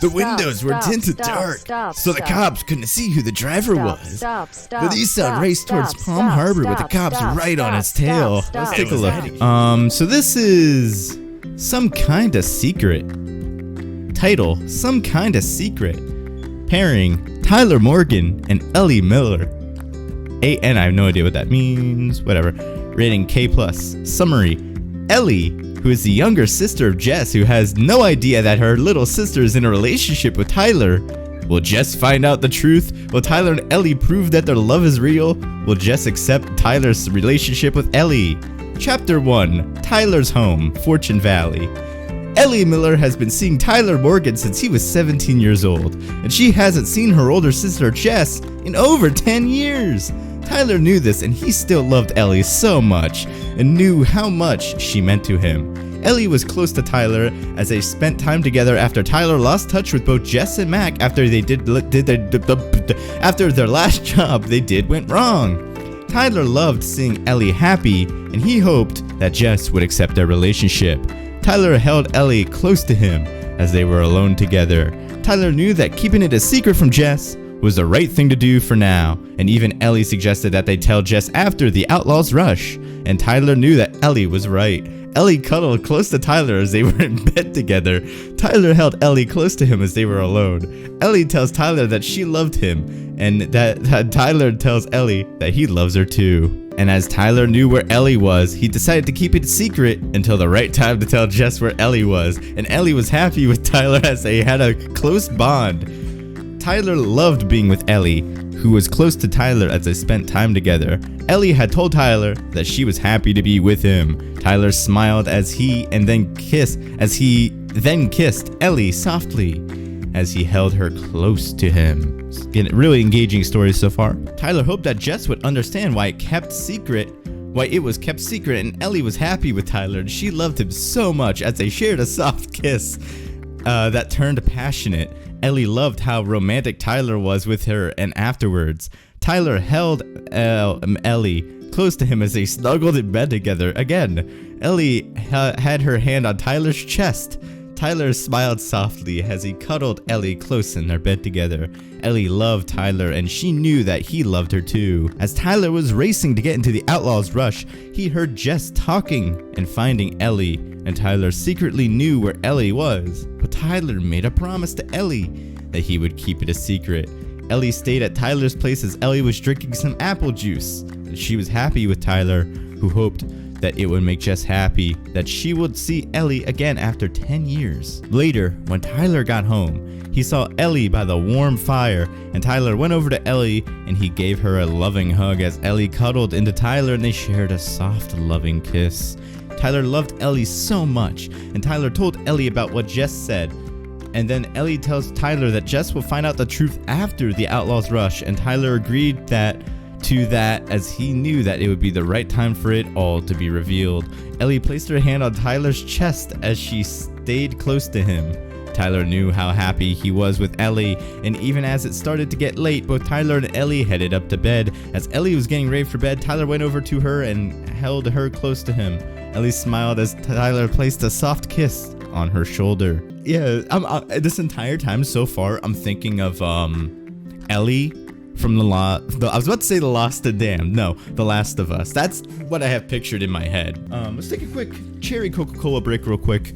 The windows were tinted dark, so the cops couldn't see who the driver was. The Nissan raced towards Palm Harbor with the cops right on its tail. Let's take a look. So this is Some Kinda Secret. Title, Some Kinda Secret. Pairing, Tyler Morgan and Ellie Miller. And I have no idea what that means. Whatever. Rating K+. Summary, Ellie, who is the younger sister of Jess, who has no idea that her little sister is in a relationship with Tyler. Will Jess find out the truth? Will Tyler and Ellie prove that their love is real? Will Jess accept Tyler's relationship with Ellie? Chapter 1, Tyler's Home, Fortune Valley. Ellie Miller has been seeing Tyler Morgan since he was 17 years old, and she hasn't seen her older sister Jess in over 10 years. Tyler knew this, and he still loved Ellie so much, and knew how much she meant to him. Ellie was close to Tyler as they spent time together after Tyler lost touch with both Jess and Mac after their last job they did went wrong. Tyler loved seeing Ellie happy, and he hoped that Jess would accept their relationship. Tyler held Ellie close to him as they were alone together. Tyler knew that keeping it a secret from Jess was the right thing to do for now, and even Ellie suggested that they tell Jess after the Outlaws rush, and Tyler knew that Ellie was right. Ellie cuddled close to Tyler as they were in bed together. Tyler held Ellie close to him as they were alone. Ellie tells Tyler that she loved him, and that Tyler tells Ellie that he loves her too. And as Tyler knew where Ellie was, he decided to keep it a secret until the right time to tell Jess where Ellie was, and Ellie was happy with Tyler as they had a close bond. Tyler loved being with Ellie, who was close to Tyler as they spent time together. Ellie had told Tyler that she was happy to be with him. Tyler smiled as he then kissed Ellie softly as he held her close to him. Again, really engaging story so far. Tyler hoped that Jess would understand why it was kept secret, and Ellie was happy with Tyler, and she loved him so much as they shared a soft kiss that turned passionate. Ellie loved how romantic Tyler was with her, and afterwards, Tyler held Ellie close to him as they snuggled in bed together. Again, Ellie had her hand on Tyler's chest. Tyler smiled softly as he cuddled Ellie close in their bed together. Ellie loved Tyler, and she knew that he loved her too. As Tyler was racing to get into the Outlaws rush, he heard Jess talking and finding Ellie, and Tyler secretly knew where Ellie was. But Tyler made a promise to Ellie that he would keep it a secret. Ellie stayed at Tyler's place as Ellie was drinking some apple juice, and she was happy with Tyler, who hoped that it would make Jess happy that she would see Ellie again after 10 years. Later, when Tyler got home, he saw Ellie by the warm fire, and Tyler went over to Ellie and he gave her a loving hug as Ellie cuddled into Tyler and they shared a soft, loving kiss. Tyler loved Ellie so much, and Tyler told Ellie about what Jess said. And then Ellie tells Tyler that Jess will find out the truth after the Outlaws rush, and Tyler agreed to that as he knew that it would be the right time for it all to be revealed. Ellie placed her hand on Tyler's chest as she stayed close to him. Tyler knew how happy he was with Ellie, and even as it started to get late, both Tyler and Ellie headed up to bed. As Ellie was getting ready for bed, Tyler went over to her and held her close to him. Ellie smiled as Tyler placed a soft kiss on her shoulder. Yeah, this entire time so far, I'm thinking of Ellie from I was about to say The Lost and Damned. No, The Last of Us. That's what I have pictured in my head. Let's take a quick cherry Coca-Cola break real quick.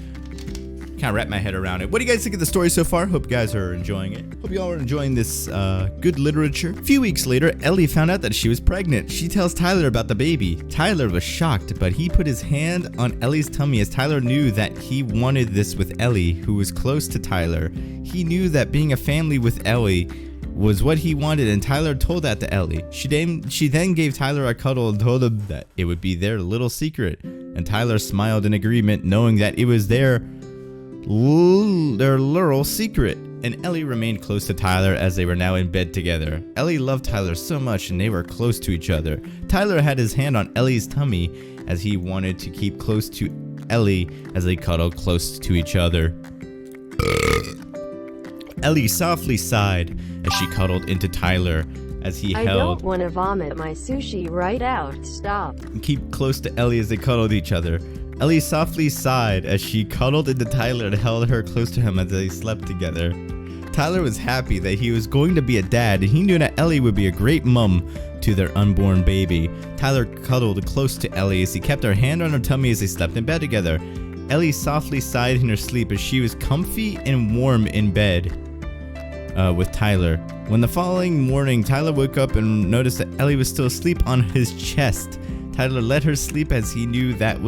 Kind of wrap my head around it. What do you guys think of the story so far? Hope you guys are enjoying it. Hope you all are enjoying this good literature. A few weeks later, Ellie found out that she was pregnant. She tells Tyler about the baby. Tyler was shocked, but he put his hand on Ellie's tummy as Tyler knew that he wanted this with Ellie, who was close to Tyler. He knew that being a family with Ellie was what he wanted, and Tyler told that to Ellie. She then gave Tyler a cuddle and told him that it would be their little secret, and Tyler smiled in agreement, knowing that it was their little secret. And Ellie remained close to Tyler as they were now in bed together. Ellie loved Tyler so much, and they were close to each other. Tyler had his hand on Ellie's tummy as he wanted to keep close to Ellie as they cuddled close to each other. Ellie softly sighed as she cuddled into Tyler as he held. I don't want to vomit my sushi right out. Stop. And keep close to Ellie as they cuddled each other. Ellie softly sighed as she cuddled into Tyler and held her close to him as they slept together. Tyler was happy that he was going to be a dad, and he knew that Ellie would be a great mom to their unborn baby. Tyler cuddled close to Ellie as he kept her hand on her tummy as they slept in bed together. Ellie softly sighed in her sleep as she was comfy and warm in bed with Tyler. When the following morning, Tyler woke up and noticed that Ellie was still asleep on his chest. Tyler let her sleep as he knew that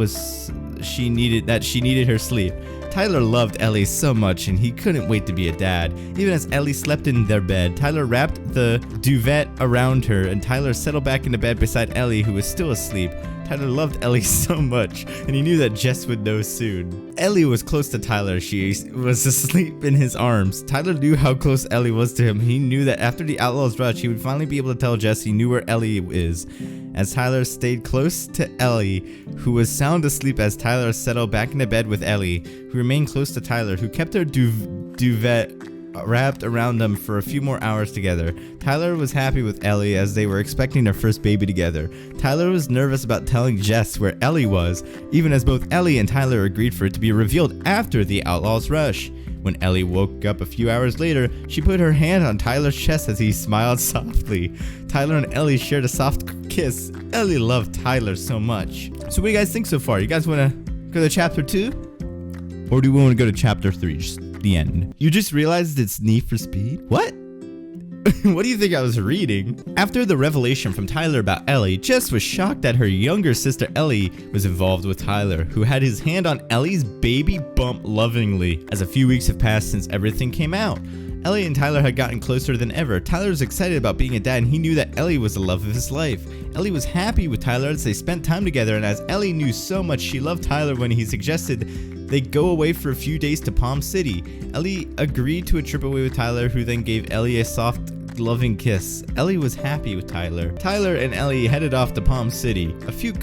she needed her sleep. Tyler loved Ellie so much and he couldn't wait to be a dad. Even as Ellie slept in their bed, Tyler wrapped the duvet around her and Tyler settled back into bed beside Ellie, who was still asleep. Tyler loved Ellie so much and he knew that Jess would know soon. Ellie was close to Tyler. She was asleep in his arms. Tyler knew how close Ellie was to him. He knew that after the Outlaws rush, he would finally be able to tell Jess he knew where Ellie is. As Tyler stayed close to Ellie, who was sound asleep as Tyler settled back into bed with Ellie, who remained close to Tyler, who kept her duvet wrapped around them for a few more hours together. Tyler was happy with Ellie as they were expecting their first baby together. Tyler was nervous about telling Jess where Ellie was, even as both Ellie and Tyler agreed for it to be revealed after the Outlaws rush. When Ellie woke up a few hours later, she put her hand on Tyler's chest as he smiled softly. Tyler and Ellie shared a soft kiss. Ellie loved Tyler so much. So what do you guys think so far? You guys want to go to chapter 2? Or do we want to go to chapter 3? Just the end. You just realized it's Need for Speed? What? What do you think I was reading? After the revelation from Tyler about Ellie, Jess was shocked that her younger sister Ellie was involved with Tyler, who had his hand on Ellie's baby bump lovingly. As a few weeks have passed since everything came out, Ellie and Tyler had gotten closer than ever. Tyler was excited about being a dad and he knew that Ellie was the love of his life. Ellie was happy with Tyler as they spent time together, and as Ellie knew so much she loved Tyler when he suggested they go away for a few days to Palm City. Ellie agreed to a trip away with Tyler, who then gave Ellie a soft, loving kiss. Ellie was happy with Tyler. Tyler and Ellie headed off to Palm City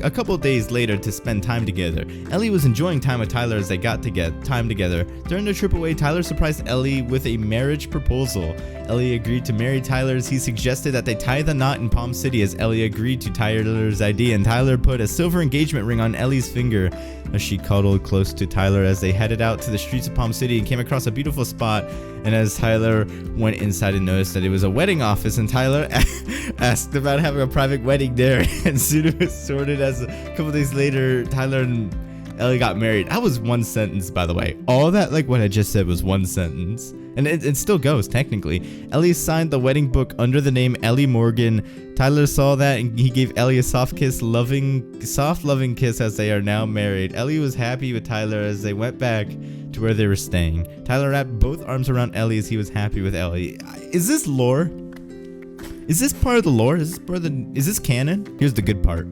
a couple days later to spend time together. Ellie was enjoying time with Tyler as they got to get time together. During the trip away, Tyler surprised Ellie with a marriage proposal. Ellie agreed to marry Tyler as he suggested that they tie the knot in Palm City, as Ellie agreed to Tyler's idea, and Tyler put a silver engagement ring on Ellie's finger as she cuddled close to Tyler as they headed out to the streets of Palm City and came across a beautiful spot. And as Tyler went inside and noticed that it was a wedding office, and Tyler asked about having a private wedding there, and soon it was sorted as a couple days later, Tyler and Ellie got married. That was one sentence, by the way. All that, like what I just said, was one sentence. And it still goes, technically. Ellie signed the wedding book under the name Ellie Morgan. Tyler saw that and he gave Ellie a soft, loving kiss as they are now married. Ellie was happy with Tyler as they went back to where they were staying. Tyler wrapped both arms around Ellie as he was happy with Ellie. Is this lore? Is this part of the lore? Is this canon? Here's the good part.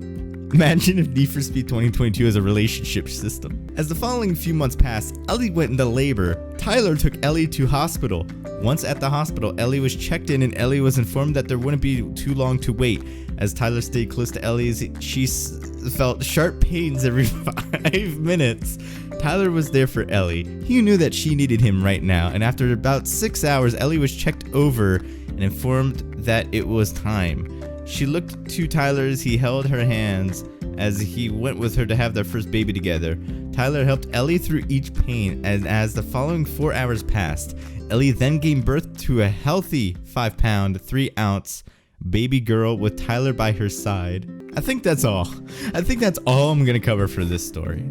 Imagine if Need for Speed 2022 has a relationship system. As the following few months passed, Ellie went into labor. Tyler took Ellie to hospital. Once at the hospital, Ellie was checked in and Ellie was informed that there wouldn't be too long to wait. As Tyler stayed close to Ellie, she felt sharp pains every 5 minutes. Tyler was there for Ellie. He knew that she needed him right now, and after about 6 hours, Ellie was checked over and informed that it was time. She looked to Tyler as he held her hands as he went with her to have their first baby together. Tyler helped Ellie through each pain, and as the following 4 hours passed, Ellie then gave birth to a healthy 5-pound, 3-ounce baby girl with Tyler by her side. I think that's all. I think that's all I'm gonna cover for this story.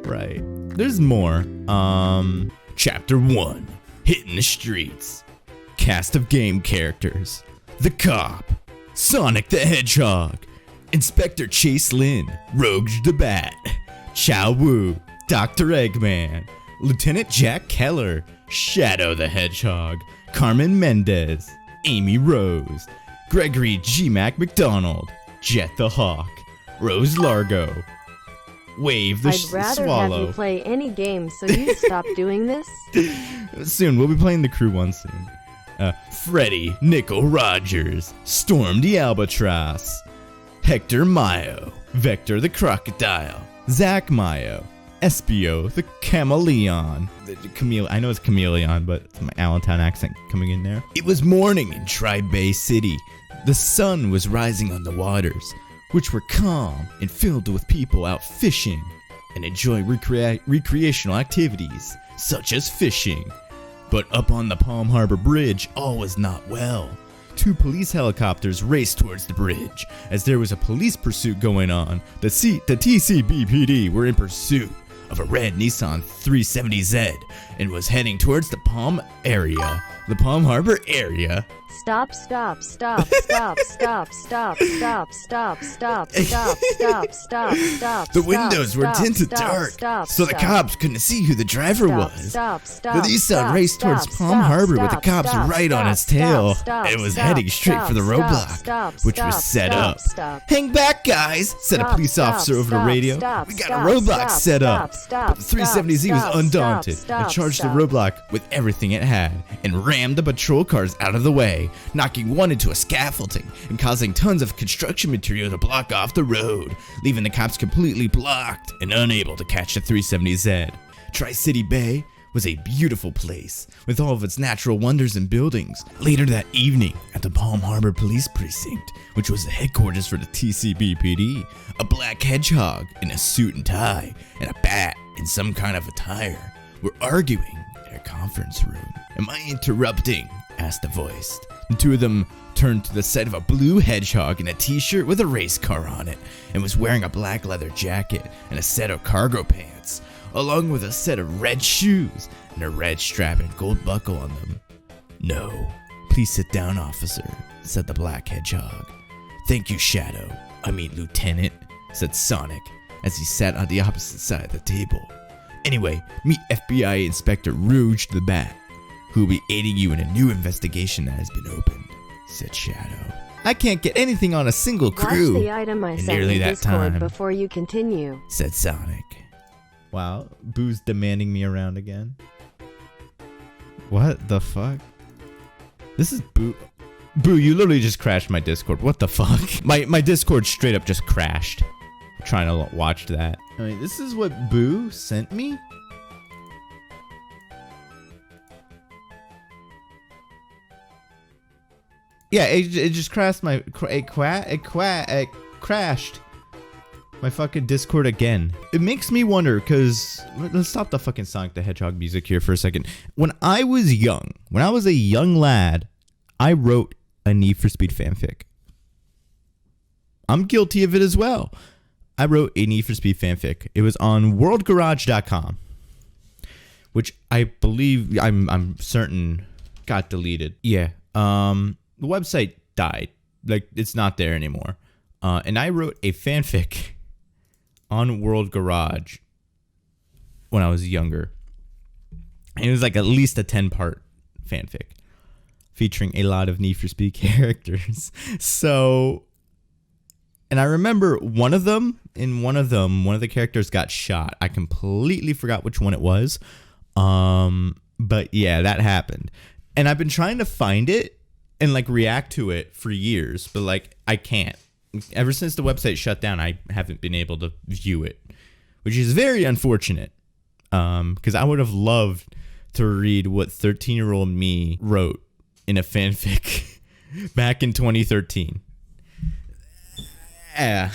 Right. There's more. Chapter 1. Hitting the streets. Cast of game characters: The Cop, Sonic the Hedgehog, Inspector Chase Lynn, Rogue the Bat, Chow Wu, Dr. Eggman, Lieutenant Jack Keller, Shadow the Hedgehog, Carmen Mendez, Amy Rose, Gregory G. Mac McDonald, Jet the Hawk, Rose Largo, Wave the I'd rather Swallow. have you play any game, so you stop doing this. Soon, we'll be playing the crew one soon. Freddy, Nickel Rogers, Storm the Albatross, Hector Mayo, Vector the Crocodile, Zach Mayo, Espio the Chameleon. I know it's Chameleon, but it's my Allentown accent coming in there. It was morning in Tri-Bay City. The sun was rising on the waters. which were calm and filled with people out fishing and enjoying recreational activities such as fishing. But up on the Palm Harbor Bridge, all was not well. 2 police helicopters raced towards the bridge. As there was a police pursuit going on, the TCBPD were in pursuit of a red Nissan 370Z and was heading towards the Palm Harbor area. Stop, stop, stop, stop, stop, stop, stop, stop, stop, stop, stop, stop, stop. The windows were tinted dark, so the cops couldn't see who the driver was. The Nissan raced towards Palm Harbor with the cops right on its tail and was heading straight for the roadblock, which was set up. Hang back, guys, said a police officer over the radio. We got a roadblock set up. But the 370Z was undaunted and charged the roadblock with everything it had and rammed the patrol cars out of the way, knocking one into a scaffolding and causing tons of construction material to block off the road, leaving the cops completely blocked and unable to catch the 370Z. Tri-City Bay was a beautiful place with all of its natural wonders and buildings. Later that evening at the Palm Harbor Police Precinct, which was the headquarters for the TCBPD, a black hedgehog in a suit and tie and a bat in some kind of attire were arguing in a conference room. Am I interrupting? Asked the voice. The 2 of them turned to the sight of a blue hedgehog in a t-shirt with a race car on it and was wearing a black leather jacket and a set of cargo pants, along with a set of red shoes and a red strap and gold buckle on them. No, please sit down, officer, said the black hedgehog. Thank you, Lieutenant, said Sonic as he sat on the opposite side of the table. Anyway, meet FBI Inspector Rouge the Bat, who will be aiding you in a new investigation that has been opened, said Shadow. I can't get anything on a single crew. Watch the item I sent in Discord before you continue, said Sonic. Wow, Boo's demanding me around again. What the fuck? This is Boo. Boo, you literally just crashed my Discord. What the fuck? My Discord straight up just crashed. I'm trying to watch that. I mean, this is what Boo sent me? Yeah, it just crashed it crashed my fucking Discord again. It makes me wonder, because let's stop the fucking Sonic the Hedgehog music here for a second. When I was a young lad, I wrote a Need for Speed fanfic. I'm guilty of it as well. I wrote a Need for Speed fanfic. It was on worldgarage.com, which I believe, I'm certain got deleted. Yeah. The website died. Like, it's not there anymore. And I wrote a fanfic on World Garage when I was younger. And it was like at least a 10-part fanfic featuring a lot of Need for Speed characters. So, and I remember one of the characters got shot. I completely forgot which one it was. But yeah, that happened. And I've been trying to find it and like react to it for years, but like I can't. Ever since the website shut down, I haven't been able to view it, which is very unfortunate. Because I would have loved to read what 13-year-old me wrote in a fanfic back in 2013. Yeah.